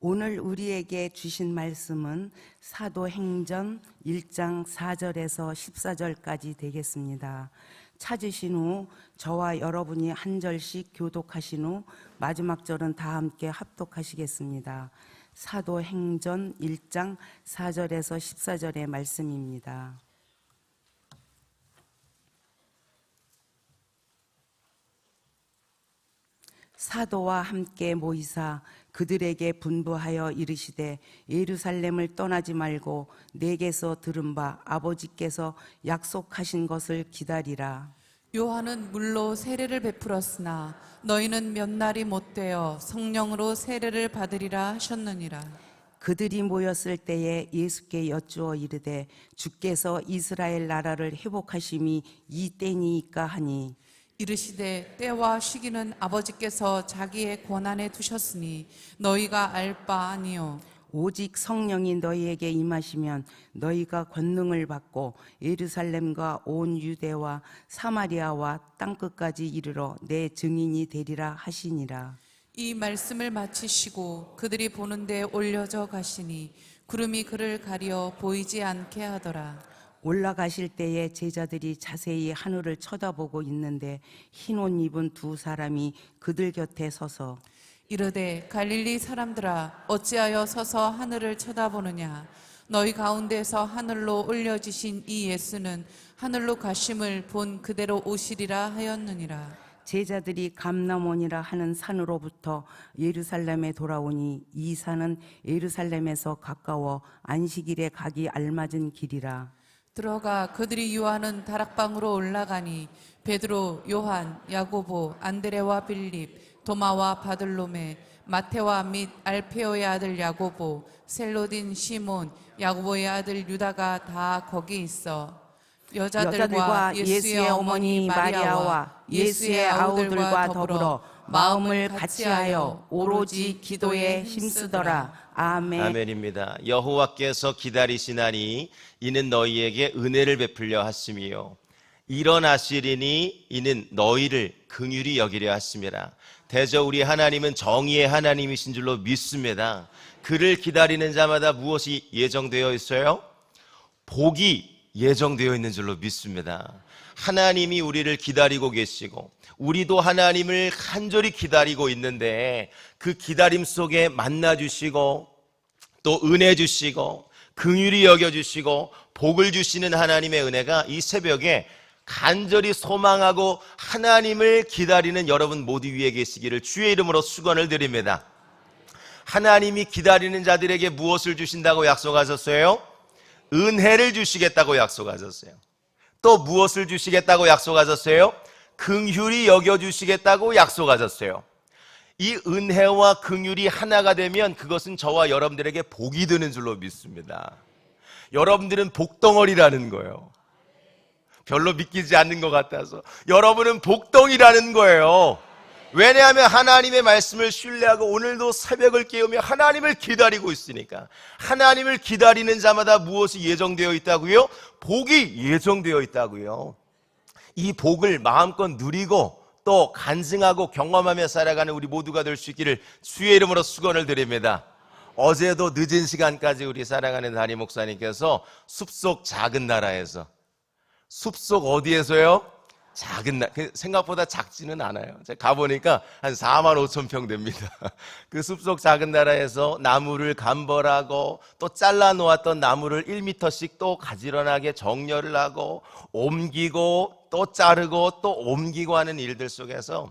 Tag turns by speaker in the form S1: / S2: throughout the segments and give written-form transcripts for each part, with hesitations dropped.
S1: 오늘 우리에게 주신 말씀은 사도행전 1장 4절에서 14절까지 되겠습니다. 찾으신 후 저와 여러분이 한 절씩 교독하신 후 마지막 절은 다 함께 합독하시겠습니다. 사도행전 1장 4절에서 14절의 말씀입니다. 사도와 함께 모이사 그들에게 분부하여 이르시되 예루살렘을 떠나지 말고 내게서 들은 바 아버지께서 약속하신 것을 기다리라.
S2: 요한은 물로 세례를 베풀었으나 너희는 몇 날이 못되어 성령으로 세례를 받으리라 하셨느니라.
S1: 그들이 모였을 때에 예수께 여쭈어 이르되 주께서 이스라엘 나라를 회복하심이 이 때니이까 하니
S2: 이르시되 때와 시기는 아버지께서 자기의 권한에 두셨으니 너희가 알 바 아니요
S1: 오직 성령이 너희에게 임하시면 너희가 권능을 받고 예루살렘과 온 유대와 사마리아와 땅끝까지 이르러 내 증인이 되리라 하시니라.
S2: 이 말씀을 마치시고 그들이 보는 데 올려져 가시니 구름이 그를 가려 보이지 않게 하더라.
S1: 올라가실 때에 제자들이 자세히 하늘을 쳐다보고 있는데 흰 옷 입은 두 사람이 그들 곁에 서서
S2: 이르되 갈릴리 사람들아 어찌하여 서서 하늘을 쳐다보느냐. 너희 가운데서 하늘로 올려지신 이 예수는 하늘로 가심을 본 그대로 오시리라 하였느니라.
S1: 제자들이 감람원이라 하는 산으로부터 예루살렘에 돌아오니 이 산은 예루살렘에서 가까워 안식일에 가기 알맞은 길이라.
S2: 들어가 그들이 유하는 다락방으로 올라가니 베드로, 요한, 야고보, 안드레와 빌립, 도마와 바들로메, 마테와 및 알페오의 아들 야고보, 셀로딘 시몬, 야고보의 아들 유다가 다 거기 있어 여자들과 예수의 어머니 마리아와 예수의 아우들과 더불어 마음을 같이하여 오로지 기도에 힘쓰더라.
S1: 아멘.
S3: 아멘입니다. 여호와께서 기다리시나니 이는 너희에게 은혜를 베풀려 하심이요 일어나시리니 이는 너희를 긍휼히 여기려 하심이라. 대저 우리 하나님은 정의의 하나님이신 줄로 믿습니다. 그를 기다리는 자마다 무엇이 예정되어 있어요? 복이 예정되어 있는 줄로 믿습니다. 하나님이 우리를 기다리고 계시고 우리도 하나님을 간절히 기다리고 있는데 그 기다림 속에 만나주시고 또 은혜 주시고 긍휼히 여겨주시고 복을 주시는 하나님의 은혜가 이 새벽에 간절히 소망하고 하나님을 기다리는 여러분 모두 위에 계시기를 주의 이름으로 축원을 드립니다. 하나님이 기다리는 자들에게 무엇을 주신다고 약속하셨어요? 은혜를 주시겠다고 약속하셨어요. 또 무엇을 주시겠다고 약속하셨어요? 긍휼히 여겨주시겠다고 약속하셨어요. 이 은혜와 긍휼이 하나가 되면 그것은 저와 여러분들에게 복이 되는 줄로 믿습니다. 여러분들은 복덩어리라는 거예요. 별로 믿기지 않는 것 같아서 여러분은 복덩이라는 거예요. 왜냐하면 하나님의 말씀을 신뢰하고 오늘도 새벽을 깨우며 하나님을 기다리고 있으니까. 하나님을 기다리는 자마다 무엇이 예정되어 있다고요? 복이 예정되어 있다고요. 이 복을 마음껏 누리고 또 간증하고 경험하며 살아가는 우리 모두가 될 수 있기를 주의 이름으로 축원을 드립니다. 어제도 늦은 시간까지 우리 사랑하는 담임 목사님께서 숲속 작은 나라에서, 숲속 어디에서요? 작은 생각보다 작지는 않아요. 제가 가보니까 한 4만 5천 평 됩니다. 그 숲속 작은 나라에서 나무를 감벌하고 또 잘라 놓았던 나무를 1m씩 또 가지런하게 정렬을 하고 옮기고 또 자르고 또 옮기고 하는 일들 속에서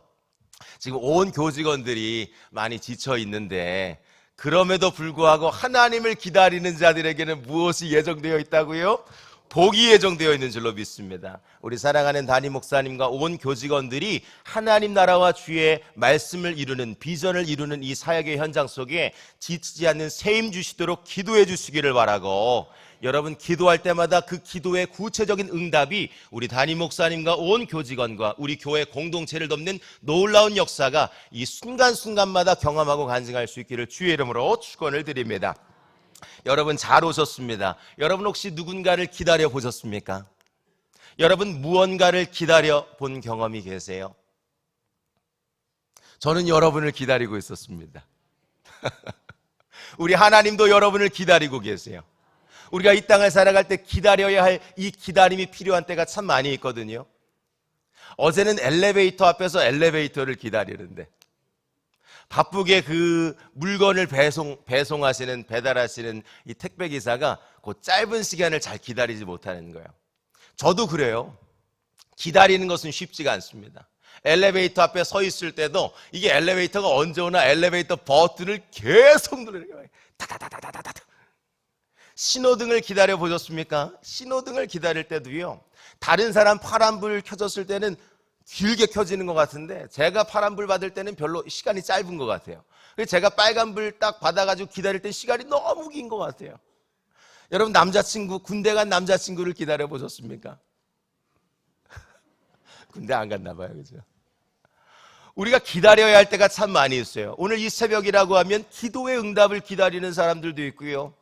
S3: 지금 온 교직원들이 많이 지쳐 있는데 그럼에도 불구하고 하나님을 기다리는 자들에게는 무엇이 예정되어 있다고요? 복이 예정되어 있는 줄로 믿습니다. 우리 사랑하는 담임 목사님과 온 교직원들이 하나님 나라와 주의 말씀을 이루는, 비전을 이루는 이 사역의 현장 속에 지치지 않는 세임 주시도록 기도해 주시기를 바라고, 여러분 기도할 때마다 그 기도의 구체적인 응답이 우리 담임 목사님과 온 교직원과 우리 교회 공동체를 돕는 놀라운 역사가 이 순간순간마다 경험하고 간증할 수 있기를 주의 이름으로 축원을 드립니다. 여러분 잘 오셨습니다. 여러분 혹시 누군가를 기다려 보셨습니까? 여러분 무언가를 기다려 본 경험이 계세요? 저는 여러분을 기다리고 있었습니다. 우리 하나님도 여러분을 기다리고 계세요. 우리가 이 땅을 살아갈 때 기다려야 할 이 기다림이 필요한 때가 참 많이 있거든요. 어제는 엘리베이터 앞에서 엘리베이터를 기다리는데 바쁘게 그 물건을 배송하시는, 배달하시는 이 택배기사가 그 짧은 시간을 잘 기다리지 못하는 거예요. 저도 그래요. 기다리는 것은 쉽지가 않습니다. 엘리베이터 앞에 서 있을 때도 이게 엘리베이터가 언제 오나 엘리베이터 버튼을 계속 누르는 거예요. 타다다다다다다. 신호등을 기다려 보셨습니까? 신호등을 기다릴 때도요, 다른 사람 파란불 켜졌을 때는 길게 켜지는 것 같은데 제가 파란불 받을 때는 별로 시간이 짧은 것 같아요. 그래서 제가 빨간불 딱 받아가지고 기다릴 때 시간이 너무 긴 것 같아요. 여러분, 남자친구, 군대 간 남자친구를 기다려 보셨습니까? 군대 안 갔나 봐요, 그죠? 우리가 기다려야 할 때가 참 많이 있어요. 오늘 이 새벽이라고 하면 기도의 응답을 기다리는 사람들도 있고요,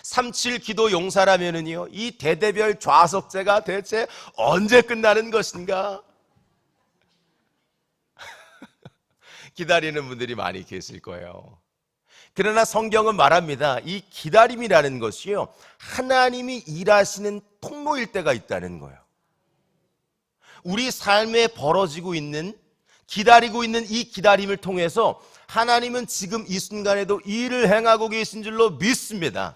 S3: 3.7 기도 용사라면은요, 이 대대별 좌석제가 대체 언제 끝나는 것인가 기다리는 분들이 많이 계실 거예요. 그러나 성경은 말합니다. 이 기다림이라는 것이요, 하나님이 일하시는 통로일 때가 있다는 거예요. 우리 삶에 벌어지고 있는, 기다리고 있는 이 기다림을 통해서 하나님은 지금 이 순간에도 일을 행하고 계신 줄로 믿습니다.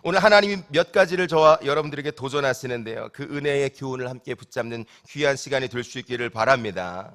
S3: 오늘 하나님이 몇 가지를 저와 여러분들에게 도전하시는데요, 그 은혜의 교훈을 함께 붙잡는 귀한 시간이 될 수 있기를 바랍니다.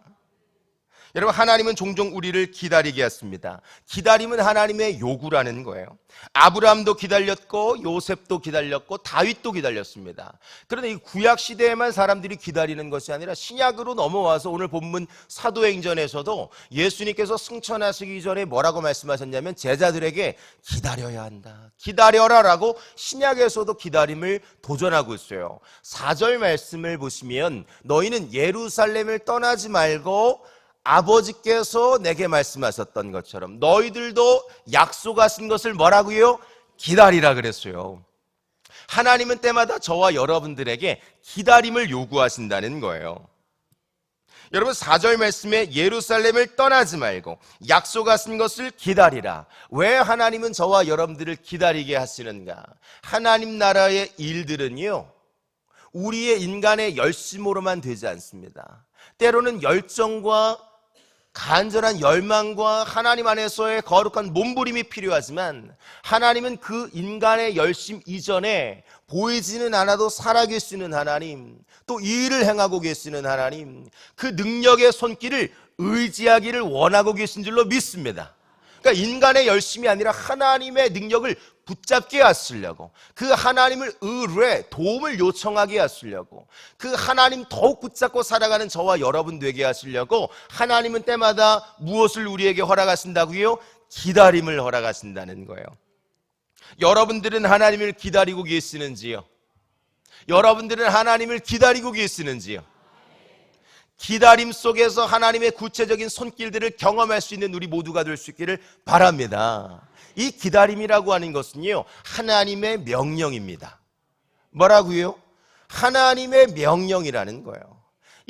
S3: 여러분, 하나님은 종종 우리를 기다리게 했습니다. 기다림은 하나님의 요구라는 거예요. 아브라함도 기다렸고 요셉도 기다렸고 다윗도 기다렸습니다. 그런데 이 구약 시대에만 사람들이 기다리는 것이 아니라 신약으로 넘어와서 오늘 본문 사도행전에서도 예수님께서 승천하시기 전에 뭐라고 말씀하셨냐면 제자들에게 기다려야 한다, 기다려라 라고 신약에서도 기다림을 도전하고 있어요. 4절 말씀을 보시면 너희는 예루살렘을 떠나지 말고 아버지께서 내게 말씀하셨던 것처럼 너희들도 약속하신 것을 뭐라고요? 기다리라 그랬어요. 하나님은 때마다 저와 여러분들에게 기다림을 요구하신다는 거예요. 여러분, 4절 말씀에 예루살렘을 떠나지 말고 약속하신 것을 기다리라. 왜 하나님은 저와 여러분들을 기다리게 하시는가? 하나님 나라의 일들은요, 우리의 인간의 열심으로만 되지 않습니다. 때로는 열정과 간절한 열망과 하나님 안에서의 거룩한 몸부림이 필요하지만 하나님은 그 인간의 열심 이전에 보이지는 않아도 살아계시는 하나님, 또 이 일을 행하고 계시는 하나님, 그 능력의 손길을 의지하기를 원하고 계신 줄로 믿습니다. 그러니까 인간의 열심이 아니라 하나님의 능력을 붙잡게 하시려고, 그 하나님을 의뢰 도움을 요청하게 하시려고, 그 하나님 더욱 붙잡고 살아가는 저와 여러분 되게 하시려고 하나님은 때마다 무엇을 우리에게 허락하신다고요? 기다림을 허락하신다는 거예요. 여러분들은 하나님을 기다리고 계시는지요? 여러분들은 하나님을 기다리고 계시는지요? 기다림 속에서 하나님의 구체적인 손길들을 경험할 수 있는 우리 모두가 될 수 있기를 바랍니다. 이 기다림이라고 하는 것은요, 하나님의 명령입니다. 뭐라고요? 하나님의 명령이라는 거예요.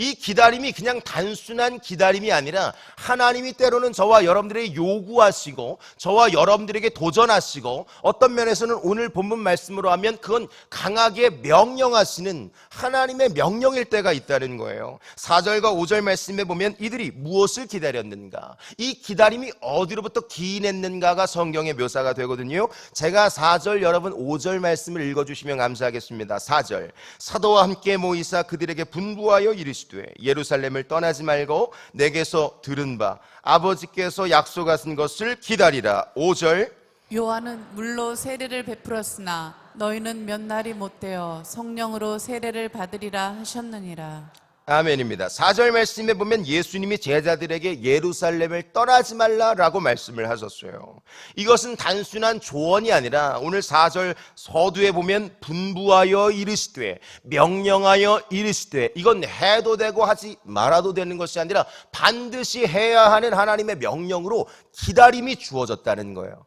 S3: 이 기다림이 그냥 단순한 기다림이 아니라 하나님이 때로는 저와 여러분들에게 요구하시고 저와 여러분들에게 도전하시고 어떤 면에서는 오늘 본문 말씀으로 하면 그건 강하게 명령하시는 하나님의 명령일 때가 있다는 거예요. 4절과 5절 말씀에 보면 이들이 무엇을 기다렸는가, 이 기다림이 어디로부터 기인했는가가 성경의 묘사가 되거든요. 제가 4절, 여러분 5절 말씀을 읽어주시면 감사하겠습니다. 4절, 사도와 함께 모이사 그들에게 분부하여 이르시되 예루살렘을 떠나지 말고 내게서 들은 바 아버지께서 약속하신 것을 기다리라. 5절,
S2: 요한은 물로 세례를 베풀었으나 너희는 몇 날이 못되어 성령으로 세례를 받으리라 하셨느니라.
S3: 아멘입니다. 4절 말씀에 보면 예수님이 제자들에게 예루살렘을 떠나지 말라라고 말씀을 하셨어요. 이것은 단순한 조언이 아니라 오늘 4절 서두에 보면 분부하여 이르시되, 명령하여 이르시되, 이건 해도 되고 하지 말아도 되는 것이 아니라 반드시 해야 하는 하나님의 명령으로 기다림이 주어졌다는 거예요.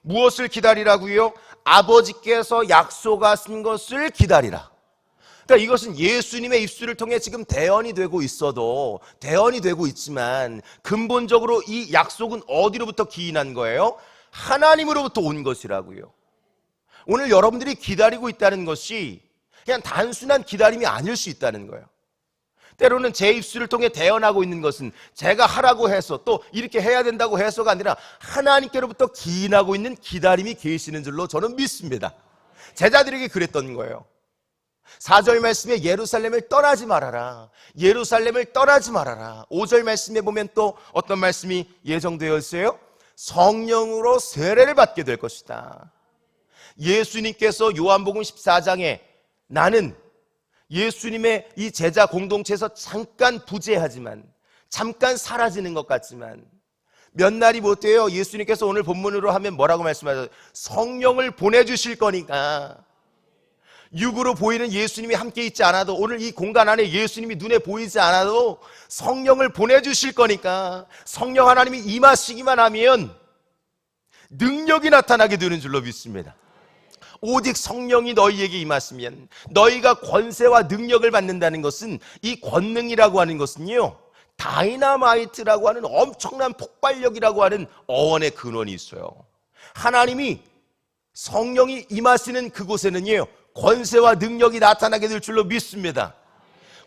S3: 무엇을 기다리라고요? 아버지께서 약속하신 것을 기다리라. 그러니까 이것은 예수님의 입술을 통해 지금 대언이 되고 있어도, 대언이 되고 있지만 근본적으로 이 약속은 어디로부터 기인한 거예요? 하나님으로부터 온 것이라고요. 오늘 여러분들이 기다리고 있다는 것이 그냥 단순한 기다림이 아닐 수 있다는 거예요. 때로는 제 입술을 통해 대언하고 있는 것은 제가 하라고 해서 또 이렇게 해야 된다고 해서가 아니라 하나님께로부터 기인하고 있는 기다림이 계시는 줄로 저는 믿습니다. 제자들에게 그랬던 거예요. 4절 말씀에 예루살렘을 떠나지 말아라. 예루살렘을 떠나지 말아라. 5절 말씀에 보면 또 어떤 말씀이 예정되어 있어요? 성령으로 세례를 받게 될 것이다. 예수님께서 요한복음 14장에 나는 예수님의 이 제자 공동체에서 잠깐 부재하지만 잠깐 사라지는 것 같지만 몇 날이 못 돼요. 예수님께서 오늘 본문으로 하면 뭐라고 말씀하셨어요? 성령을 보내주실 거니까. 육으로 보이는 예수님이 함께 있지 않아도, 오늘 이 공간 안에 예수님이 눈에 보이지 않아도 성령을 보내주실 거니까 성령 하나님이 임하시기만 하면 능력이 나타나게 되는 줄로 믿습니다. 오직 성령이 너희에게 임하시면 너희가 권세와 능력을 받는다는 것은, 이 권능이라고 하는 것은요, 다이나마이트라고 하는 엄청난 폭발력이라고 하는 어원의 근원이 있어요. 하나님이 성령이 임하시는 그곳에는요, 권세와 능력이 나타나게 될 줄로 믿습니다.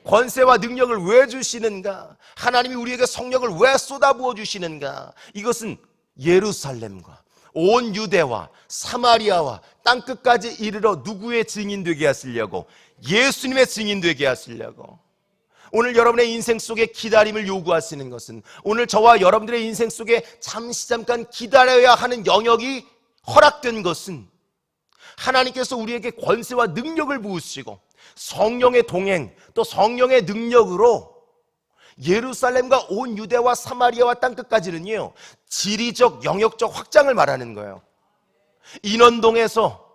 S3: 권세와 능력을 왜 주시는가? 하나님이 우리에게 성령을 왜 쏟아부어 주시는가? 이것은 예루살렘과 온 유대와 사마리아와 땅끝까지 이르러 누구의 증인 되게 하시려고? 예수님의 증인 되게 하시려고. 오늘 여러분의 인생 속에 기다림을 요구하시는 것은, 오늘 저와 여러분들의 인생 속에 잠깐 기다려야 하는 영역이 허락된 것은, 하나님께서 우리에게 권세와 능력을 부으시고 성령의 동행 또 성령의 능력으로 예루살렘과 온 유대와 사마리아와 땅끝까지는요, 지리적 영역적 확장을 말하는 거예요. 인원동에서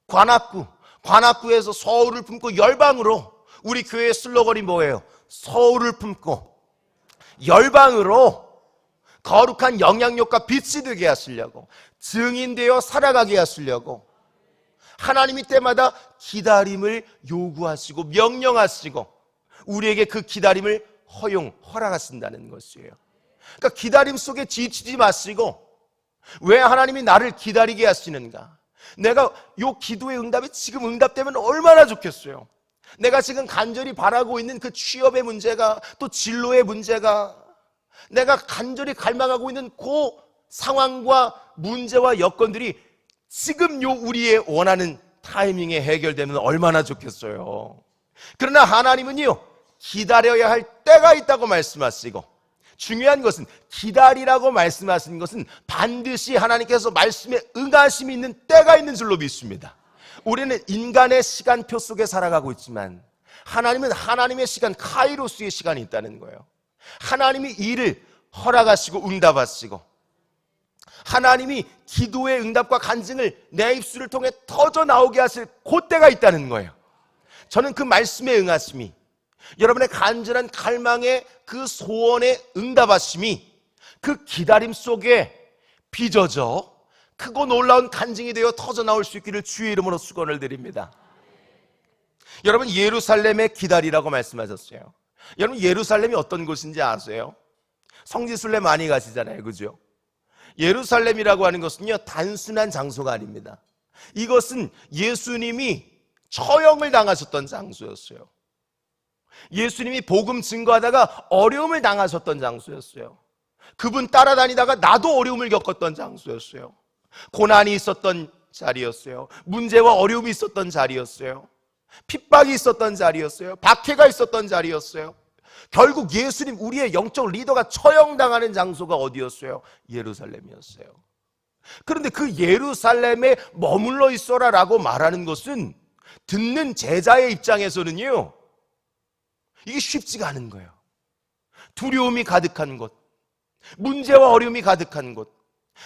S3: 관악구, 관악구에서 서울을 품고 열방으로, 우리 교회의 슬로건이 뭐예요? 서울을 품고 열방으로 거룩한 영향력과 빛이 되게 하시려고, 증인되어 살아가게 하시려고 하나님이 때마다 기다림을 요구하시고 명령하시고 우리에게 그 기다림을 허락하신다는 것이에요. 그러니까 기다림 속에 지치지 마시고, 왜 하나님이 나를 기다리게 하시는가? 내가 요 기도의 응답이 지금 응답되면 얼마나 좋겠어요. 내가 지금 간절히 바라고 있는 그 취업의 문제가, 또 진로의 문제가, 내가 간절히 갈망하고 있는 그 상황과 문제와 여건들이 지금 요 우리의 원하는 타이밍에 해결되면 얼마나 좋겠어요. 그러나 하나님은요, 기다려야 할 때가 있다고 말씀하시고, 중요한 것은 기다리라고 말씀하시는 것은 반드시 하나님께서 말씀에 응하심이 있는 때가 있는 줄로 믿습니다. 우리는 인간의 시간표 속에 살아가고 있지만 하나님은 하나님의 시간, 카이로스의 시간이 있다는 거예요. 하나님이 일을 허락하시고 응답하시고, 하나님이 기도의 응답과 간증을 내 입술을 통해 터져 나오게 하실 그때가 있다는 거예요. 저는 그 말씀에 응하심이, 여러분의 간절한 갈망의 그 소원에 응답하심이 그 기다림 속에 빚어져 크고 놀라운 간증이 되어 터져 나올 수 있기를 주의 이름으로 축원을 드립니다. 여러분, 예루살렘의 기다리라고 말씀하셨어요. 여러분, 예루살렘이 어떤 곳인지 아세요? 성지순례 많이 가시잖아요, 그죠? 예루살렘이라고 하는 것은요, 단순한 장소가 아닙니다. 이것은 예수님이 처형을 당하셨던 장소였어요. 예수님이 복음 증거하다가 어려움을 당하셨던 장소였어요. 그분 따라다니다가 나도 어려움을 겪었던 장소였어요. 고난이 있었던 자리였어요. 문제와 어려움이 있었던 자리였어요. 핍박이 있었던 자리였어요. 박해가 있었던 자리였어요. 결국 예수님, 우리의 영적 리더가 처형당하는 장소가 어디였어요? 예루살렘이었어요. 그런데 그 예루살렘에 머물러 있어라 라고 말하는 것은 듣는 제자의 입장에서는요, 이게 쉽지가 않은 거예요. 두려움이 가득한 곳, 문제와 어려움이 가득한 곳,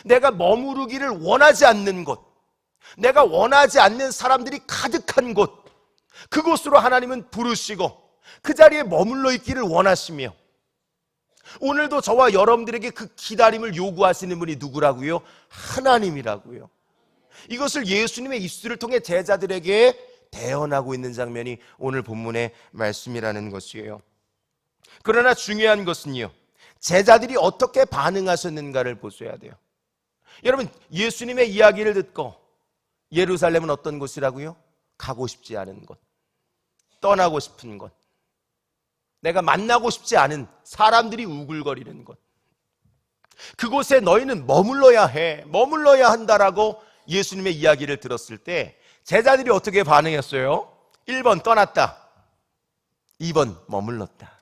S3: 내가 머무르기를 원하지 않는 곳, 내가 원하지 않는 사람들이 가득한 곳, 그곳으로 하나님은 부르시고 그 자리에 머물러 있기를 원하시며, 오늘도 저와 여러분들에게 그 기다림을 요구하시는 분이 누구라고요? 하나님이라고요. 이것을 예수님의 입술을 통해 제자들에게 대언하고 있는 장면이 오늘 본문의 말씀이라는 것이에요. 그러나 중요한 것은요, 제자들이 어떻게 반응하셨는가를 보셔야 돼요. 여러분, 예수님의 이야기를 듣고 예루살렘은 어떤 곳이라고요? 가고 싶지 않은 곳, 떠나고 싶은 곳, 내가 만나고 싶지 않은 사람들이 우글거리는 곳, 그곳에 너희는 머물러야 한다라고 예수님의 이야기를 들었을 때 제자들이 어떻게 반응했어요? 1번 떠났다, 2번 머물렀다.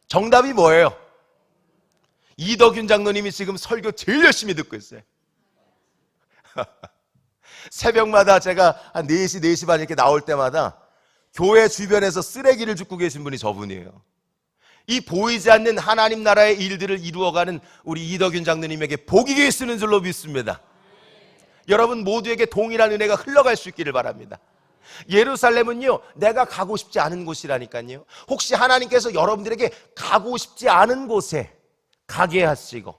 S3: 정답이 뭐예요? 이덕윤 장로님이 지금 설교 제일 열심히 듣고 있어요. 새벽마다 제가 한 4시, 4시 반 이렇게 나올 때마다 교회 주변에서 쓰레기를 줍고 계신 분이 저분이에요. 이 보이지 않는 하나님 나라의 일들을 이루어가는 우리 이덕윤 장로님에게 복이 계시는 줄로 믿습니다. 여러분 모두에게 동일한 은혜가 흘러갈 수 있기를 바랍니다. 예루살렘은요, 내가 가고 싶지 않은 곳이라니까요. 혹시 하나님께서 여러분들에게 가고 싶지 않은 곳에 가게 하시고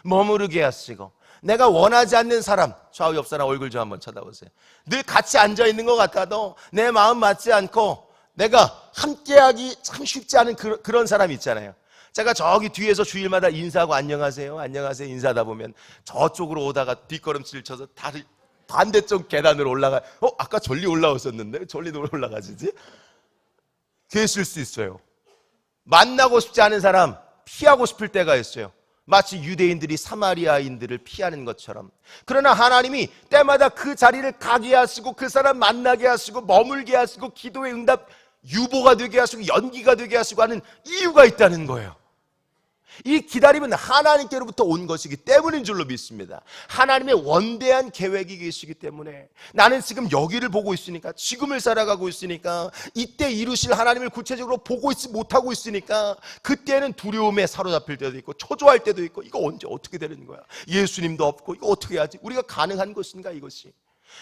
S3: 머무르게 하시고, 내가 원하지 않는 사람, 좌우 옆 사람 얼굴 좀 한번 쳐다보세요. 늘 같이 앉아있는 것 같아도 내 마음 맞지 않고 내가 함께하기 참 쉽지 않은 그런 사람이 있잖아요. 제가 저기 뒤에서 주일마다 인사하고 안녕하세요 인사하다 보면 저쪽으로 오다가 뒷걸음질 쳐서 다리 반대쪽 계단으로 올라가, 아까 저리 올라오셨는데 저리로 올라가시지? 계실 수 있어요. 만나고 싶지 않은 사람 피하고 싶을 때가 있어요. 마치 유대인들이 사마리아인들을 피하는 것처럼. 그러나 하나님이 때마다 그 자리를 가게 하시고 그 사람 만나게 하시고 머물게 하시고 기도의 응답 유보가 되게 하시고 연기가 되게 하시고 하는 이유가 있다는 거예요. 이 기다림은 하나님께로부터 온 것이기 때문인 줄로 믿습니다. 하나님의 원대한 계획이 계시기 때문에, 나는 지금 여기를 보고 있으니까, 지금을 살아가고 있으니까, 이때 이루실 하나님을 구체적으로 보고 있지 못하고 있으니까 그때는 두려움에 사로잡힐 때도 있고 초조할 때도 있고, 이거 언제 어떻게 되는 거야, 예수님도 없고 이거 어떻게 하지, 우리가 가능한 것인가 이것이,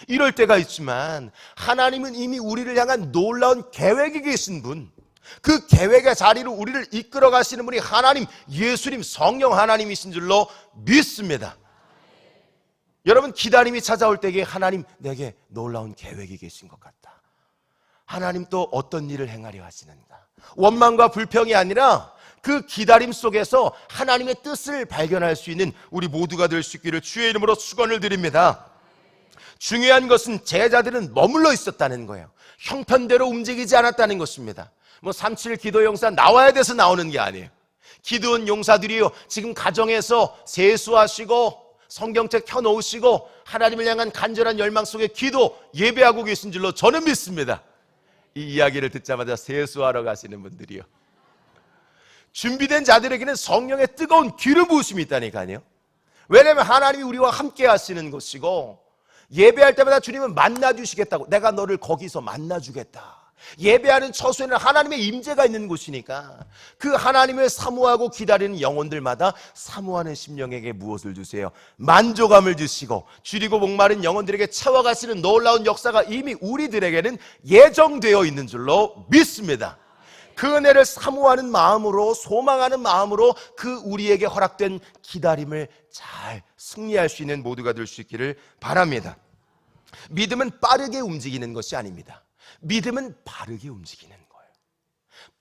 S3: 이럴 때가 있지만 하나님은 이미 우리를 향한 놀라운 계획이 계신 분, 그 계획의 자리로 우리를 이끌어 가시는 분이 하나님, 예수님, 성령 하나님이신 줄로 믿습니다. 여러분, 기다림이 찾아올 때에 하나님, 내게 놀라운 계획이 계신 것 같다. 하나님 또 어떤 일을 행하려 하시는가. 원망과 불평이 아니라 그 기다림 속에서 하나님의 뜻을 발견할 수 있는 우리 모두가 될 수 있기를 주의 이름으로 축원을 드립니다. 중요한 것은 제자들은 머물러 있었다는 거예요. 형편대로 움직이지 않았다는 것입니다. 3.7 기도 용사 나와야 돼서 나오는 게 아니에요. 기도원 용사들이요, 지금 가정에서 세수하시고 성경책 켜놓으시고 하나님을 향한 간절한 열망 속에 기도 예배하고 계신 줄로 저는 믿습니다. 이 이야기를 듣자마자 세수하러 가시는 분들이요, 준비된 자들에게는 성령의 뜨거운 기름 부으심이 있다니까요. 왜냐하면 하나님이 우리와 함께 하시는 것이고, 예배할 때마다 주님은 만나주시겠다고, 내가 너를 거기서 만나주겠다. 예배하는 처소에는 하나님의 임재가 있는 곳이니까 그 하나님을 사모하고 기다리는 영혼들마다 사모하는 심령에게 무엇을 주세요? 만족함을 주시고, 줄이고 목마른 영혼들에게 채워가시는 놀라운 역사가 이미 우리들에게는 예정되어 있는 줄로 믿습니다. 그 은혜를 사모하는 마음으로, 소망하는 마음으로 그 우리에게 허락된 기다림을 잘 승리할 수 있는 모두가 될 수 있기를 바랍니다. 믿음은 빠르게 움직이는 것이 아닙니다. 믿음은 바르게 움직이는 거예요.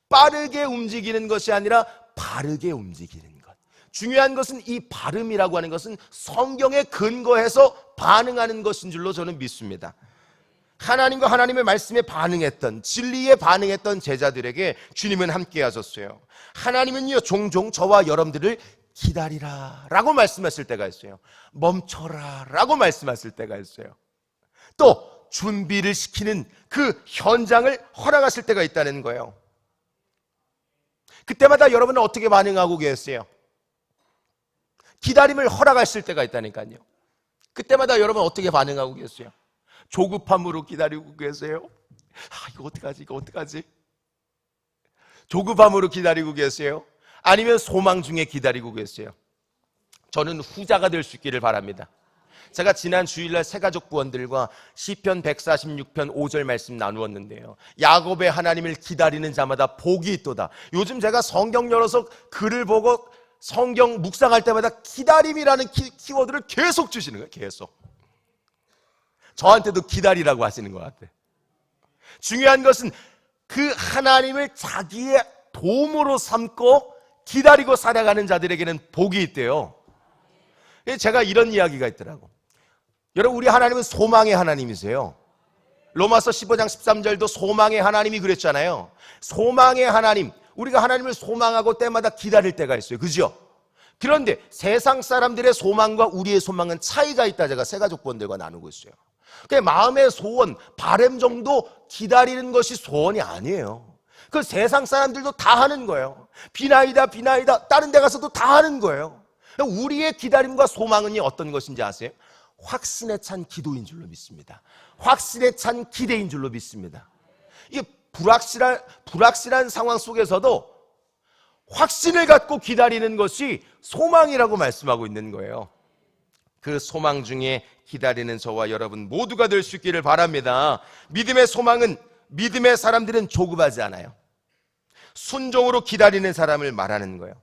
S3: 빠르게 움직이는 것이 아니라 바르게 움직이는 것. 중요한 것은 이 발음이라고 하는 것은 성경에 근거해서 반응하는 것인 줄로 저는 믿습니다. 하나님과 하나님의 말씀에 반응했던, 진리에 반응했던 제자들에게 주님은 함께 하셨어요. 하나님은요, 종종 저와 여러분들을 기다리라 라고 말씀하실 때가 있어요. 멈춰라 라고 말씀하실 때가 있어요. 또 준비를 시키는 그 현장을 허락하실 때가 있다는 거예요. 그때마다 여러분은 어떻게 반응하고 계세요? 기다림을 허락하실 때가 있다니까요. 그때마다 여러분 어떻게 반응하고 계세요? 조급함으로 기다리고 계세요? 이거 어떡하지? 조급함으로 기다리고 계세요? 아니면 소망 중에 기다리고 계세요? 저는 후자가 될 수 있기를 바랍니다. 제가 지난 주일날 새가족 부원들과 시편 146편 5절 말씀 나누었는데요, 야곱의 하나님을 기다리는 자마다 복이 있도다. 요즘 제가 성경 열어서 글을 보고 성경 묵상할 때마다 기다림이라는 키워드를 계속 주시는 거예요. 계속 저한테도 기다리라고 하시는 것 같아요. 중요한 것은 그 하나님을 자기의 도움으로 삼고 기다리고 살아가는 자들에게는 복이 있대요. 제가 이런 이야기가 있더라고. 여러분, 우리 하나님은 소망의 하나님이세요. 로마서 15장 13절도 소망의 하나님이 그랬잖아요. 소망의 하나님, 우리가 하나님을 소망하고 때마다 기다릴 때가 있어요. 그죠? 그런데 세상 사람들의 소망과 우리의 소망은 차이가 있다. 제가 새가족본들과 나누고 있어요. 그러니까 마음의 소원, 바람 정도 기다리는 것이 소원이 아니에요. 그 세상 사람들도 다 하는 거예요. 비나이다 비나이다 다른 데 가서도 다 하는 거예요. 우리의 기다림과 소망은 어떤 것인지 아세요? 확신에 찬 기도인 줄로 믿습니다. 확신에 찬 기대인 줄로 믿습니다. 이게 불확실한 상황 속에서도 확신을 갖고 기다리는 것이 소망이라고 말씀하고 있는 거예요. 그 소망 중에 기다리는 저와 여러분 모두가 될 수 있기를 바랍니다. 믿음의 소망은, 믿음의 사람들은 조급하지 않아요. 순종으로 기다리는 사람을 말하는 거예요.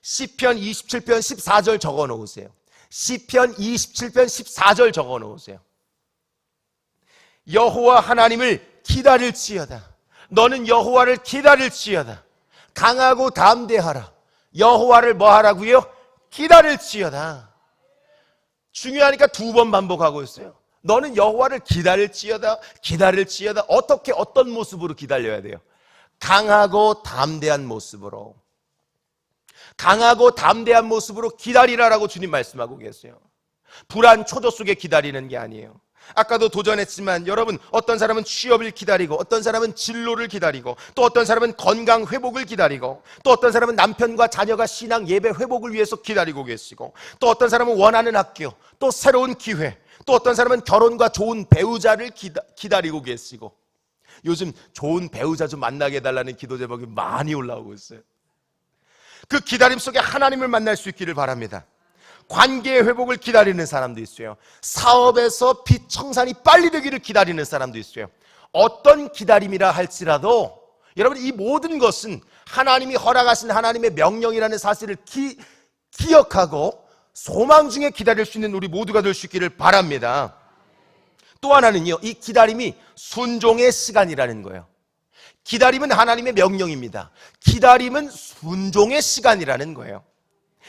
S3: 시편 27편 14절 적어 놓으세요. 시편 27편 14절 적어 놓으세요. 여호와 하나님을 기다릴지어다. 너는 여호와를 기다릴지어다. 강하고 담대하라. 여호와를 뭐 하라고요? 기다릴지어다. 중요하니까 두 번 반복하고 있어요. 너는 여호와를 기다릴지어다. 기다릴지어다. 어떻게, 어떤 모습으로 기다려야 돼요? 강하고 담대한 모습으로. 강하고 담대한 모습으로 기다리라라고 주님 말씀하고 계세요. 불안 초조 속에 기다리는 게 아니에요. 아까도 도전했지만 여러분, 어떤 사람은 취업을 기다리고, 어떤 사람은 진로를 기다리고, 또 어떤 사람은 건강 회복을 기다리고, 또 어떤 사람은 남편과 자녀가 신앙 예배 회복을 위해서 기다리고 계시고, 또 어떤 사람은 원하는 학교, 또 새로운 기회, 또 어떤 사람은 결혼과 좋은 배우자를 기다리고 계시고, 요즘 좋은 배우자 좀 만나게 해달라는 기도 제목이 많이 올라오고 있어요. 그 기다림 속에 하나님을 만날 수 있기를 바랍니다. 관계의 회복을 기다리는 사람도 있어요. 사업에서 빚 청산이 빨리 되기를 기다리는 사람도 있어요. 어떤 기다림이라 할지라도 여러분, 이 모든 것은 하나님이 허락하신 하나님의 명령이라는 사실을 기억하고 소망 중에 기다릴 수 있는 우리 모두가 될 수 있기를 바랍니다. 또 하나는요, 이 기다림이 순종의 시간이라는 거예요. 기다림은 하나님의 명령입니다. 기다림은 순종의 시간이라는 거예요.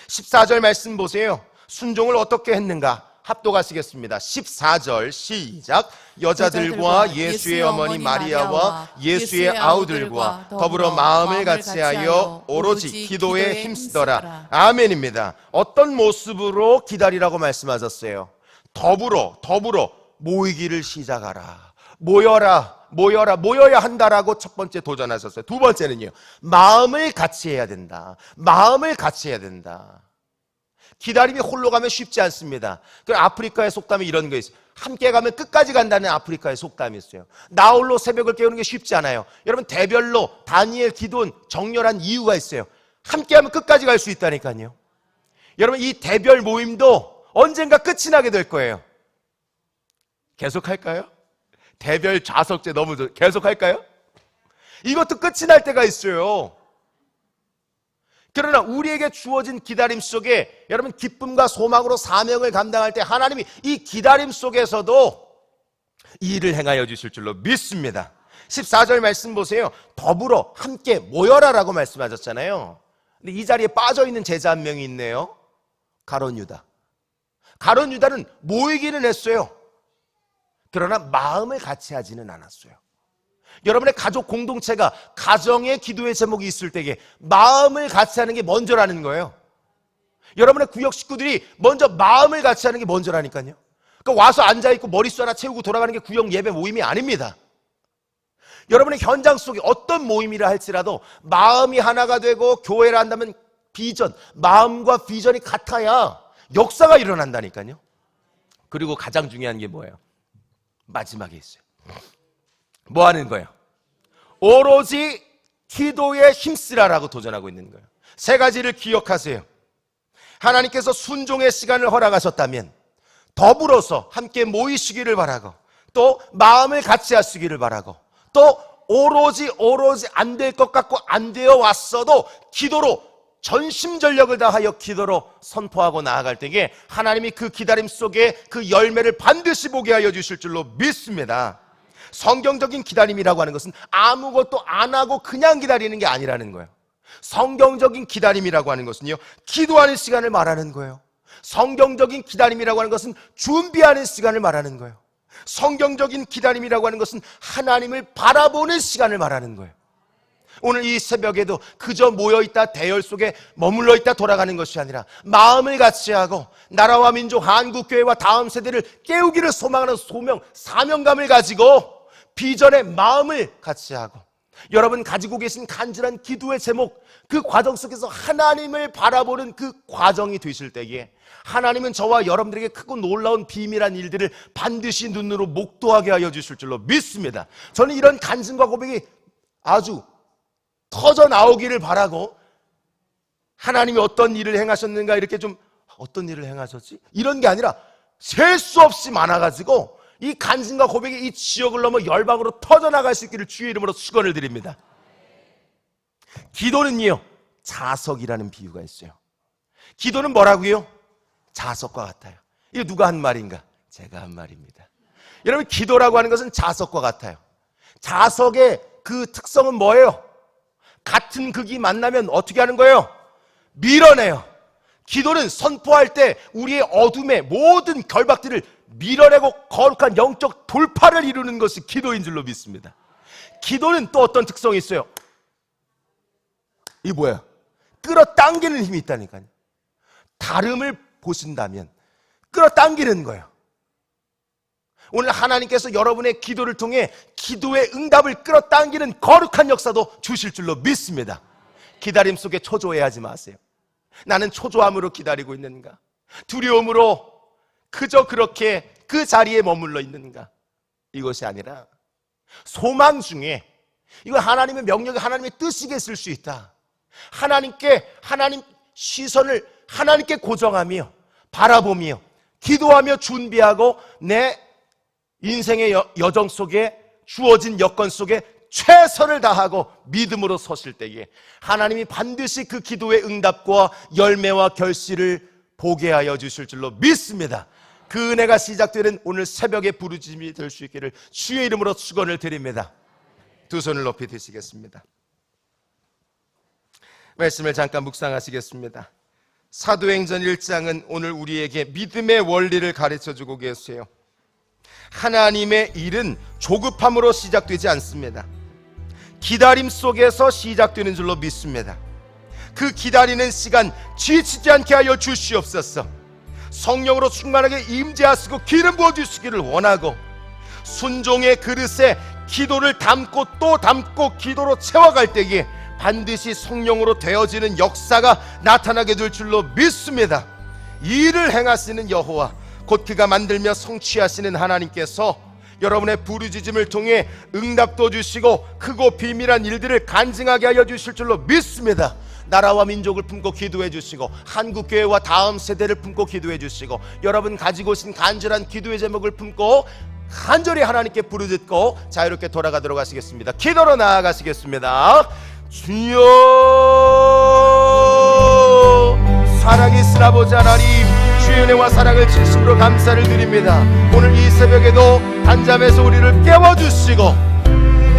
S3: 14절 말씀 보세요. 순종을 어떻게 했는가? 합독하시겠습니다. 14절 시작. 여자들과 예수의 어머니 마리아와 예수의 아우들과 더불어 마음을 같이하여 오로지 기도에 힘쓰더라. 아멘입니다. 어떤 모습으로 기다리라고 말씀하셨어요? 더불어 모이기를 시작하라. 모여야 한다라고 첫 번째 도전하셨어요. 두 번째는요, 마음을 같이 해야 된다. 마음을 같이 해야 된다. 기다림이 홀로 가면 쉽지 않습니다. 그 아프리카의 속담이 이런 거 있어요. 함께 가면 끝까지 간다는 아프리카의 속담이 있어요. 나 홀로 새벽을 깨우는 게 쉽지 않아요. 여러분, 대별로 다니엘, 기도는 정렬한 이유가 있어요. 함께 하면 끝까지 갈 수 있다니까요. 여러분, 이 대별 모임도 언젠가 끝이 나게 될 거예요. 계속 할까요? 대별 좌석제 너무 계속 할까요? 이것도 끝이 날 때가 있어요. 그러나 우리에게 주어진 기다림 속에 여러분, 기쁨과 소망으로 사명을 감당할 때 하나님이 이 기다림 속에서도 이 일을 행하여 주실 줄로 믿습니다. 14절 말씀 보세요. 더불어 함께 모여라라고 말씀하셨잖아요. 근데 이 자리에 빠져있는 제자 한 명이 있네요. 가룟 유다. 가룟 유다는 모이기는 했어요. 그러나 마음을 같이 하지는 않았어요. 여러분의 가족 공동체가 가정의 기도의 제목이 있을 때에 마음을 같이 하는 게 먼저라는 거예요. 여러분의 구역 식구들이 먼저 마음을 같이 하는 게 먼저라니까요. 그러니까 와서 앉아있고 머릿수 하나 채우고 돌아가는 게 구역 예배 모임이 아닙니다. 여러분의 현장 속에 어떤 모임이라 할지라도 마음이 하나가 되고 교회를 한다면 비전, 마음과 비전이 같아야 역사가 일어난다니까요. 그리고 가장 중요한 게 뭐예요? 마지막에 있어요. 뭐 하는 거예요? 오로지 기도에 힘쓰라라고 도전하고 있는 거예요. 세 가지를 기억하세요. 하나님께서 순종의 시간을 허락하셨다면 더불어서 함께 모이시기를 바라고, 또 마음을 같이 하시기를 바라고, 또 오로지 안 될 것 같고 안 되어 왔어도 기도로 전심전력을 다하여 기도로 선포하고 나아갈 때에 하나님이 그 기다림 속에 그 열매를 반드시 보게 하여 주실 줄로 믿습니다. 성경적인 기다림이라고 하는 것은 아무것도 안 하고 그냥 기다리는 게 아니라는 거예요.
S4: 성경적인 기다림이라고 하는 것은요, 기도하는 시간을 말하는 거예요. 성경적인 기다림이라고 하는 것은 준비하는 시간을 말하는 거예요. 성경적인 기다림이라고 하는 것은 하나님을 바라보는 시간을 말하는 거예요. 오늘 이 새벽에도 그저 모여있다 대열 속에 머물러 있다 돌아가는 것이 아니라 마음을 같이 하고 나라와 민족 한국교회와 다음 세대를 깨우기를 소망하는 소명, 사명감을 가지고 비전의 마음을 같이 하고 여러분 가지고 계신 간절한 기도의 제목, 그 과정 속에서 하나님을 바라보는 그 과정이 되실 때에 하나님은 저와 여러분들에게 크고 놀라운 비밀한 일들을 반드시 눈으로 목도하게 하여 주실 줄로 믿습니다. 저는 이런 간증과 고백이 아주 터져 나오기를 바라고, 하나님이 어떤 일을 행하셨는가 이렇게 좀 어떤 일을 행하셨지? 이런 게 아니라 셀 수 없이 많아가지고 이 간증과 고백이 이 지역을 넘어 열방으로 터져나갈 수 있기를 주의 이름으로 축원을 드립니다. 기도는요, 자석이라는 비유가 있어요. 기도는 뭐라고요? 자석과 같아요. 이거 누가 한 말인가? 제가 한 말입니다. 여러분, 기도라고 하는 것은 자석과 같아요. 자석의 그 특성은 뭐예요? 같은 극이 만나면 어떻게 하는 거예요? 밀어내요. 기도는 선포할 때 우리의 어둠의 모든 결박들을 밀어내고 거룩한 영적 돌파를 이루는 것이 기도인 줄로 믿습니다. 기도는 또 어떤 특성이 있어요? 이게 뭐야? 끌어당기는 힘이 있다니까요. 다름을 보신다면 끌어당기는 거예요. 오늘 하나님께서 여러분의 기도를 통해 기도의 응답을 끌어당기는 거룩한 역사도 주실 줄로 믿습니다. 기다림 속에 초조해하지 마세요. 나는 초조함으로 기다리고 있는가? 두려움으로 그저 그렇게 그 자리에 머물러 있는가? 이것이 아니라 소망 중에, 이거 하나님의 명령이 하나님의 뜻이겠을 수 있다. 하나님 시선을 하나님께 고정하며 바라보며 기도하며 준비하고 내 인생의 여정 속에 주어진 여건 속에 최선을 다하고 믿음으로 서실 때에 하나님이 반드시 그 기도의 응답과 열매와 결실을 보게 하여 주실 줄로 믿습니다. 그 은혜가 시작되는 오늘 새벽의 부르짖음이 될 수 있기를 주의 이름으로 축원을 드립니다. 두 손을 높이 드시겠습니다. 말씀을 잠깐 묵상하시겠습니다. 사도행전 1장은 오늘 우리에게 믿음의 원리를 가르쳐주고 계세요. 하나님의 일은 조급함으로 시작되지 않습니다. 기다림 속에서 시작되는 줄로 믿습니다. 그 기다리는 시간 지치지 않게 하여 주시옵소서. 성령으로 충만하게 임재하시고 기름 부어주시기를 원하고 순종의 그릇에 기도를 담고 또 담고 기도로 채워갈 때에 반드시 성령으로 되어지는 역사가 나타나게 될 줄로 믿습니다. 일을 행하시는 여호와, 곧 그가 만들며 성취하시는 하나님께서 여러분의 부르짖음을 통해 응답도 주시고 크고 비밀한 일들을 간증하게 하여 주실 줄로 믿습니다. 나라와 민족을 품고 기도해 주시고 한국교회와 다음 세대를 품고 기도해 주시고 여러분 가지고 오신 간절한 기도의 제목을 품고 간절히 하나님께 부르짖고 자유롭게 돌아가도록 하시겠습니다. 기도로 나아가시겠습니다. 주여, 살아계신 아버지 하나님, 주의 은혜와 사랑을 진심으로 감사를 드립니다. 오늘 이 새벽에도 단잠에서 우리를 깨워주시고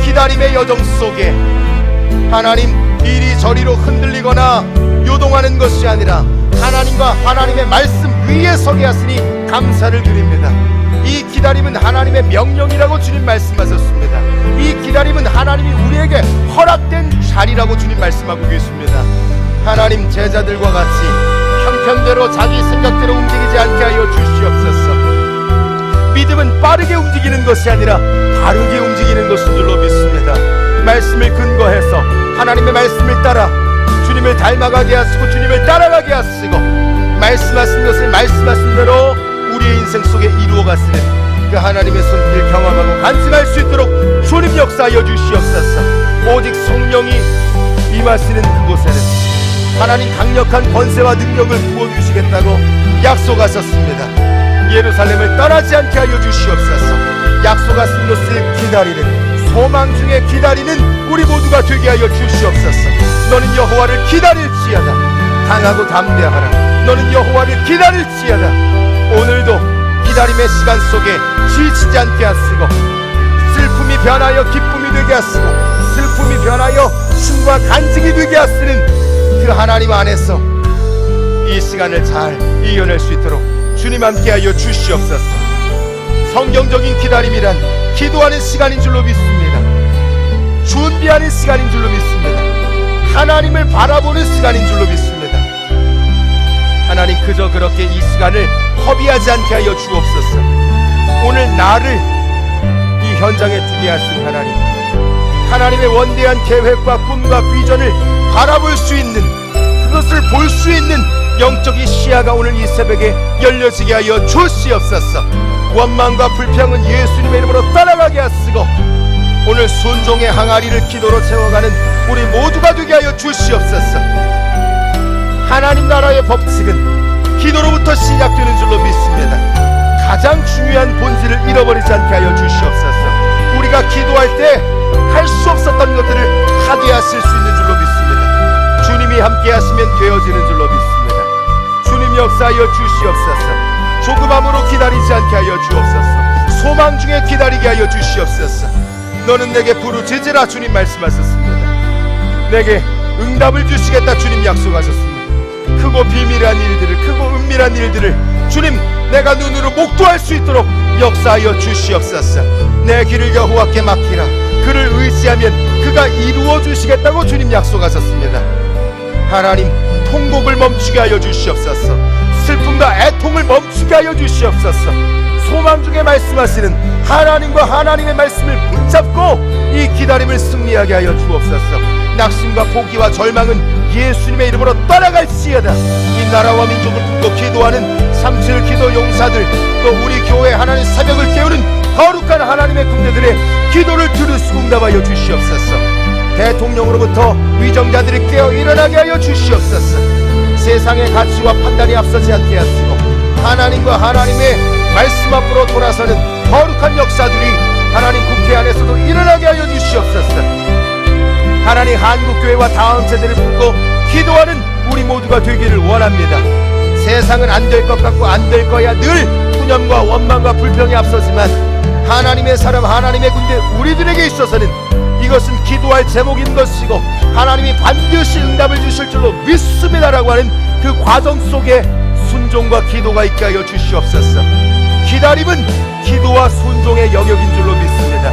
S4: 기다림의 여정 속에 하나님 이리저리로 흔들리거나 요동하는 것이 아니라 하나님과 하나님의 말씀 위에 서게 하시니 감사를 드립니다. 이 기다림은 하나님의 명령이라고 주님 말씀하셨습니다. 이 기다림은 하나님이 우리에게 허락된 자리라고 주님 말씀하고 계십니다. 하나님, 제자들과 같이 형편대로 자기 생각대로 움직이지 않게 하여 주시옵소서. 믿음은 빠르게 움직이는 것이 아니라 바르게 움직이는 것인 줄로 믿습니다. 말씀을 근거해서 하나님의 말씀을 따라 주님을 닮아가게 하시고 주님을 따라가게 하시고 말씀하신 것을 말씀하신 대로 우리의 인생 속에 이루어가시는 그 하나님의 손길 경험하고 간증할 수 있도록 주님 역사하여 주시옵소서. 오직 성령이 임하시는 그곳에는 하나님 강력한 권세와 능력을 부어주시겠다고 약속하셨습니다. 예루살렘을 떠나지 않게 하여 주시옵소서. 약속하신 것을 기다리는, 소망 중에 기다리는 우리 모두가 되게 하여 주시옵소서. 너는 여호와를 기다릴지어다. 강하고 담대하라. 너는 여호와를 기다릴지어다. 오늘도 기다림의 시간 속에 지치지 않게 하시고 슬픔이 변하여 기쁨이 되게 하시고 슬픔이 변하여 춤과 간증이 되게 하시는 그 하나님 안에서 이 시간을 잘 이겨낼 수 있도록 주님 함께하여 주시옵소서. 성경적인 기다림이란 기도하는 시간인 줄로 믿습니다. 준비하는 시간인 줄로 믿습니다. 하나님을 바라보는 시간인 줄로 믿습니다. 하나님, 그저 그렇게 이 시간을 허비하지 않게 하여 주옵소서. 오늘 나를 이 현장에 두게 하신 하나님, 하나님의 원대한 계획과 꿈과 비전을 바라볼 수 있는, 그것을 볼 수 있는 영적인 시야가 오늘 이 새벽에 열려지게 하여 주시옵소서. 원망과 불평은 예수님의 이름으로 떠나가게 하시고 오늘 순종의 항아리를 기도로 채워가는 우리 모두가 되게 하여 주시옵소서. 하나님 나라의 법칙은 기도로부터 시작되는 줄로 믿습니다. 가장 중요한 본질을 잃어버리지 않게 하여 주시옵소서. 우리가 기도할 때 할 수 없었던 것들을 하게 하실 수 있는 줄로 믿습니다. 주님이 함께 하시면 되어지는 줄로 믿습니다. 주님 역사하여 주시옵소서. 조급함으로 기다리지 않게 하여 주옵소서. 소망 중에 기다리게 하여 주시옵소서. 너는 내게 부르짖으라 주님 말씀하셨습니다. 내게 응답을 주시겠다 주님 약속하셨습니다. 크고 비밀한 일들을, 크고 은밀한 일들을 주님 내가 눈으로 목도할 수 있도록 역사하여 주시옵소서. 내 길을 여호와께 맡기라. 그를 의지하면 그가 이루어 주시겠다고 주님 약속하셨습니다. 하나님, 통곡을 멈추게 하여 주시옵소서. 슬픔과 애통을 멈추게 하여 주시옵소서. 소망 중에 말씀하시는 하나님과 하나님의 말씀을 붙잡고 이 기다림을 승리하게 하여 주옵소서. 낙심과 포기와 절망은 예수님의 이름으로 떠나갈지어다. 이 나라와 민족을 품고 기도하는 37 기도 용사들, 또 우리 교회 하나님 새벽을 깨우는 거룩한 하나님의 군대들의 기도를 들으시고 응답하여 주시옵소서. 대통령으로부터 위정자들이 깨어 일어나게 하여 주시옵소서. 세상의 가치와 판단이 앞서지 않게 하시고 하나님과 하나님의 말씀 앞으로 돌아서는 거룩한 역사들이 하나님 국회 안에서도 일어나게 하여 주시옵소서. 하나님, 한국교회와 다음 세대를 품고 기도하는 우리 모두가 되기를 원합니다. 세상은 안 될 것 같고 안 될 거야 늘 푸념과 원망과 불평이 앞서지만 하나님의 사람, 하나님의 군대 우리들에게 있어서는 이것은 기도할 제목인 것이고 하나님이 반드시 응답을 주실 줄로 믿습니다라고 하는 그 과정 속에 순종과 기도가 있게 하여 주시옵소서. 기다림은 기도와 순종의 영역인 줄로 믿습니다.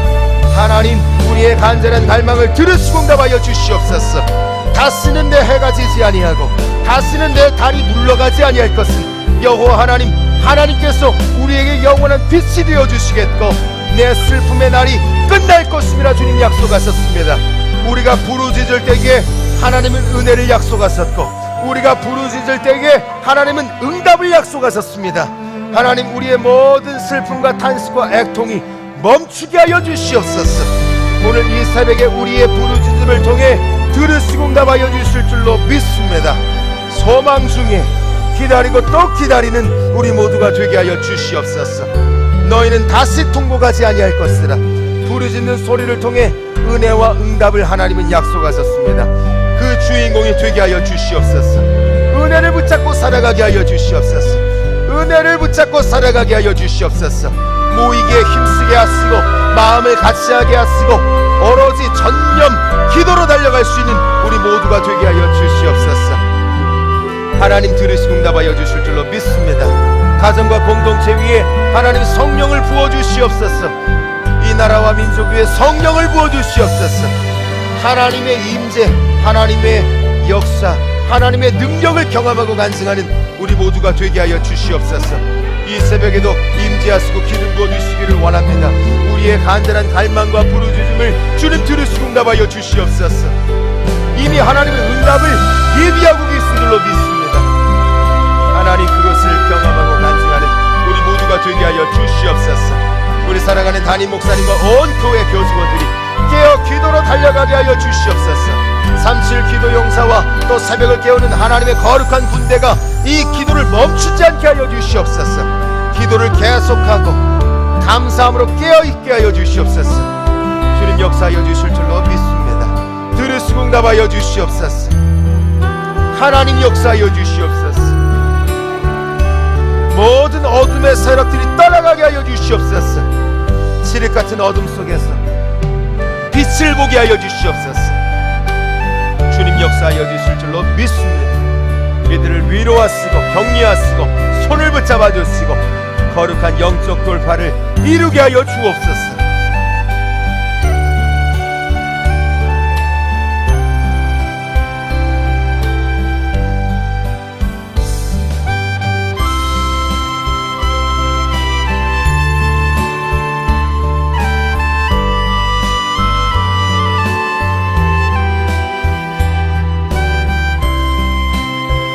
S4: 하나님, 우리의 간절한 갈망을 들으시고 응답하여 주시옵소서. 다시는 내 해가 지지 아니하고 다시는 내 달이 물러가지 아니할 것은 여호와 하나님, 하나님께서 우리에게 영원한 빛이 되어 주시겠고 내 슬픔의 날이 끝날 것임이라 주님 약속하셨습니다. 우리가 부르짖을 때에 하나님은 은혜를 약속하셨고 우리가 부르짖을 때에 하나님은 응답을 약속하셨습니다. 하나님, 우리의 모든 슬픔과 탄식과 애통이 멈추게 하여 주시옵소서. 오늘 이 새벽에 우리의 부르짖음을 통해 들으시고 응답하여 주실 줄로 믿습니다. 소망 중에 기다리고 또 기다리는 우리 모두가 되게 하여 주시옵소서. 너희는 다시 통곡하지 아니할 것이라. 부르짖는 소리를 통해 은혜와 응답을 하나님은 약속하셨습니다. 그 주인공이 되게 하여 주시옵소서. 은혜를 붙잡고 살아가게 하여 주시옵소서. 은혜를 붙잡고 살아가게 하여 주시옵소서. 모이기에 힘쓰게 하시고 마음을 같이하게 하시고 오로지 전념 기도로 달려갈 수 있는 우리 모두가 되게 하여 주시옵소서. 하나님, 들으시고 응답하여 주실 줄로 믿습니다. 가정과 공동체 위에 하나님 성령을 부어주시옵소서. 이 나라와 민족 위에 성령을 부어주시옵소서. 하나님의 임재, 하나님의 역사, 하나님의 능력을 경험하고 간증하는 우리 모두가 되게 하여 주시옵소서. 이 새벽에도 임재하시고 기름 부어주시기를 원합니다. 우리의 간절한 갈망과 부르짖음을 주님 들으시고 응답하여 주시옵소서. 이미 하나님의 응답을 예비하고 계신 줄로 믿습니다. 하나님, 그것을 경험하고 간증하는 우리 모두가 되게 하여 주시옵소서. 우리 사랑하는 담임 목사님과 온 교회 교직원들이 깨어 기도로 달려가게 하여 주시옵소서. 37 기도 용사와 또 새벽을 깨우는 하나님의 거룩한 군대가 이 기도를 멈추지 않게 하여 주시옵소서. 기도를 계속하고 감사함으로 깨어있게 하여 주시옵소서. 주님 역사하여 주실 줄로 믿습니다. 들으시고 응답하여 주시옵소서. 하나님 역사하여 주시옵소서. 모든 어둠의 세력들이 떠나가게 하여 주시옵소서. 칠흑같은 어둠 속에서 빛을 보게 하여 주시옵소서. 주님 역사하여 주실 줄로 믿습니다. 이들을 위로하시고 격려하시고 손을 붙잡아 주시고 거룩한 영적 돌파를 이루게 하여 주옵소서.